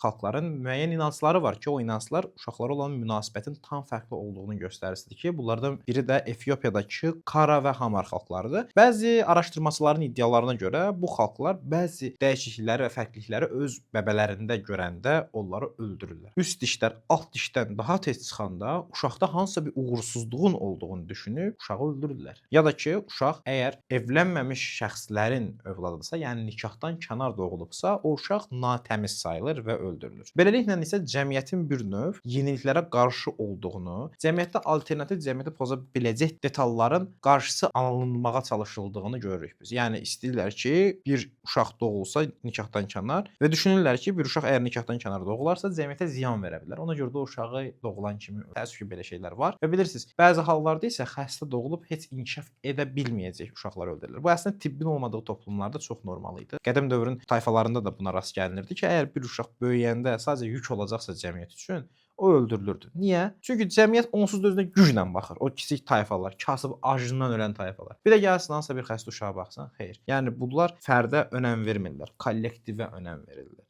xalqların müəyyən inancları var ki, o inanclar uşaqlara olan münasibətin tam fərqli olduğunun göstəricisidir ki, bunlardan biri də Efiopiyadakı Kara və Hamar xalqlarıdır. Bəzi araşdırmaçıların iddialarına görə bu xalqlar bəzi dəyişiklikləri və fərqlilikləri öz bəbələrində görəndə onları öldürürlər. Üst dişlər alt dişdən daha tez çıxanda uşaqda hansısa bir uğursuzluğun olduğunu düşünüb uşağı öldürürlər. Ya da ki, uşaq əgər evlənməmiş şəxslərin övladıdırsa, yəni nikahdan kənar doğulubsa, o uşaq natəmiz sayılır və öldürülür. Beləliklə isə cəmiyyətin bir növ yeniliklərə qarşı olduğunu, cəmiyyətdə alternativ cəmiyyəti poza biləcək detalların qarşısı alınmağa çalışıldığını görürük biz. Yəni istəyirlər ki, bir uşaq doğulsa nikahdan kənar və düşünürlər ki, bir uşaq əgər nikahdan kənar doğularsa cəmiyyətə ziyan verə bilər. Ona görə də o uşağı doğulan kimi təəssüf ki, belə şeylər var. Və bilirsiniz, bəzi hallarda isə xəstə doğulub heç inkişaf edə bilməyəcək uşaqlar öldürülür. Bu əslində tibbin olmadığı toplumlarda çox normal idi. Qədim dövrün tayfalarında da buna rast gəlinirdi ki, əgər bir uşaq böyüyəndə sadəcə yük olacaqsa cəmiyyət üçün, o öldürülürdü. Niyə? Çünki cəmiyyət onsuz da özünə güclə baxır. O kiçik tayfalar, kasıb acından ölən tayfalar. Bir də gəlsin hansısa bir xəstə uşağa baxsan, xeyr. Yəni bunlar fərdə önəm vermirlər, kollektivə önəm verirlər.